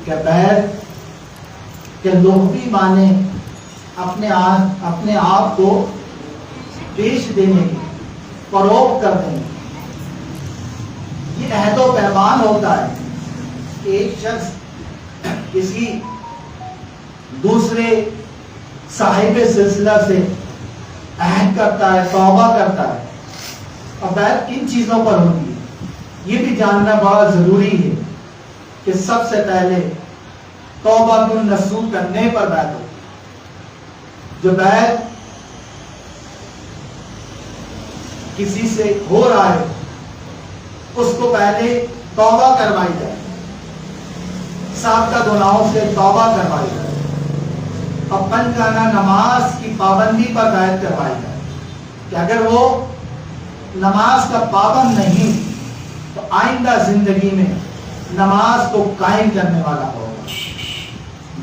کہ بیعت کے لغوی معنی اپنے آپ کو بیچ دینے کی، فروخت کر دینے کی۔ یہ عہد و پیمان ہوتا ہے کہ ایک شخص کسی دوسرے صاحب سلسلہ سے عہد کرتا ہے، توبہ کرتا ہے، اور بیعت کن چیزوں پر ہوتی ہے یہ بھی جاننا بہت ضروری ہے کہ سب سے پہلے توبہ النصوح کرنے پر بیعت ہوتی ہے۔ جو بیعت کسی سے ہو رہا ہے اس کو پہلے توبہ کروائی جائے، سابقہ گناہوں سے توبہ کروائی جائے، اور پنجگانہ نماز کی پابندی پر بیعت کروائی جائے کہ اگر وہ نماز کا پابند نہیں تو آئندہ زندگی میں نماز کو قائم کرنے والا ہوگا۔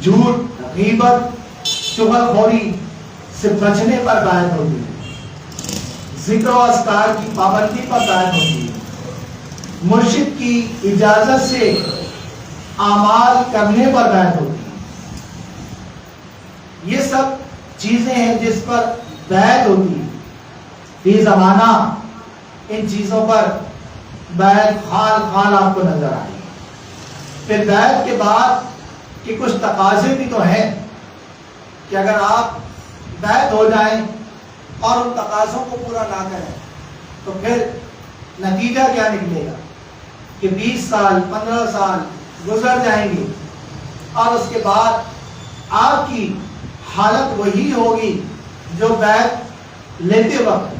جھوٹ، غیبت، چغل خوری سے بچنے پر بیعت ہوتی ہے، ذکر و اذکار کی پابندی پر بیعت ہوتی ہے، مرشد کی اجازت سے اعمال کرنے پر بیعت ہوتی ہے۔ یہ سب چیزیں ہیں جس پر بیعت ہوتی ہے۔ فی زمانہ ان چیزوں پر بیعت خال آپ کو نظر آئی۔ پھر بیعت کے بعد کہ کچھ تقاضے بھی تو ہیں کہ اگر آپ بیعت ہو جائیں اور ان تقاضوں کو پورا نہ کریں تو پھر نتیجہ کیا نکلے گا کہ 20 سال 15 سال گزر جائیں گے اور اس کے بعد آپ کی حالت وہی ہوگی جو بیعت لیتے وقت۔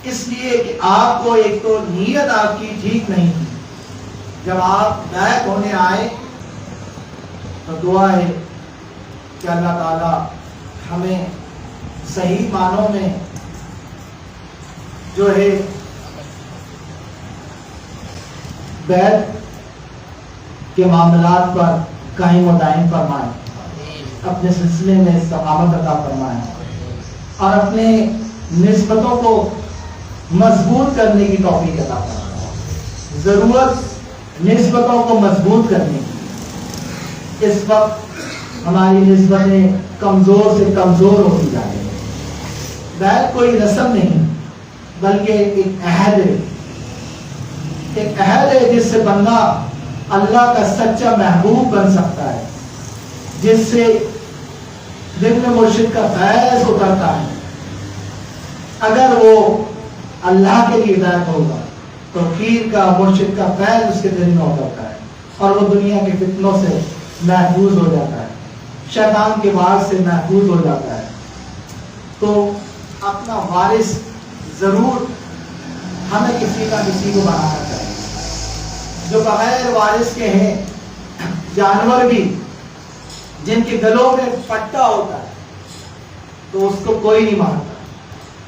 اس لیے کہ آپ کو ایک تو نیت آپ کی ٹھیک نہیں تھی، جب آپ بیعت ہونے آئے تو دعا ہے کہ اللہ تعالی ہمیں صحیح معنوں میں جو ہے بیعت کے معاملات پر قائم و دائم فرمائیں، اپنے سلسلے میں استقامت عطا فرمائیں، اور اپنے نسبتوں کو مضبوط کرنے کی توفیق عطا فرمائیں۔ ضرورت نسبتوں کو مضبوط کرنے کی۔ اس وقت ہماری نسبتیں کمزور سے کمزور ہوتی جا رہی ہیں۔ بیعت کوئی رسم نہیں بلکہ ایک عہد ہے، ایک عہد ہے جس سے بندہ اللہ کا سچا محبوب بن سکتا ہے، جس سے دل میں مرشد کا فیض اترتا ہے۔ اگر وہ اللہ کے لیے ہدایت ہوگا تو پیر کا مرشد کا فیض اس کے دل میں اترتا ہے اور وہ دنیا کے فتنوں سے محفوظ ہو جاتا ہے، شیطان کے وار سے محفوظ ہو جاتا ہے۔ تو اپنا وارث ضرور ہمیں کسی کو بنانا چاہیے۔ جو بغیر وارث کے ہیں، جانور بھی جن کے گلوں میں پٹا ہوتا ہے تو اس کو کوئی نہیں مارتا،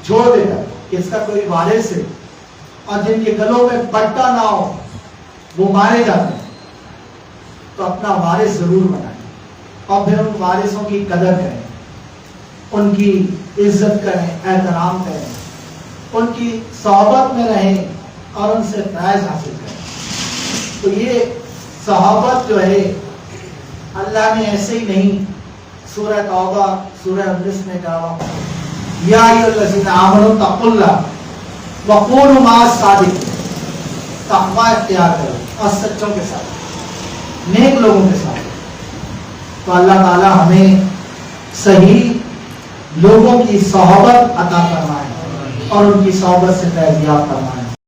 چھوڑ دیتا کہ اس کا کوئی وارث ہے، اور جن کے گلوں میں پٹا نہ ہو وہ مارے جاتے ہیں۔ تو اپنا وارث ضرور بنائیں اور پھر ان وارثوں کی قدر کریں، ان کی عزت کریں، احترام کریں، ان کی صحبت میں رہیں اور ان سے فیض حاصل کریں۔ تو یہ صحابت جو ہے اللہ نے ایسے ہی نہیں، سورہ توبہ سورہ 19 میں کہا یا ایھا الذین آمنوا اتقوا اللہ وکونوا مع الصادقین، تقوی اختیار کرو اور سچوں کے ساتھ، نیک لوگوں کے ساتھ۔ تو اللہ تعالی ہمیں صحیح لوگوں کی صحبت عطا فرمائے اور ان کی صحبت سے فیض یاب فرمائے۔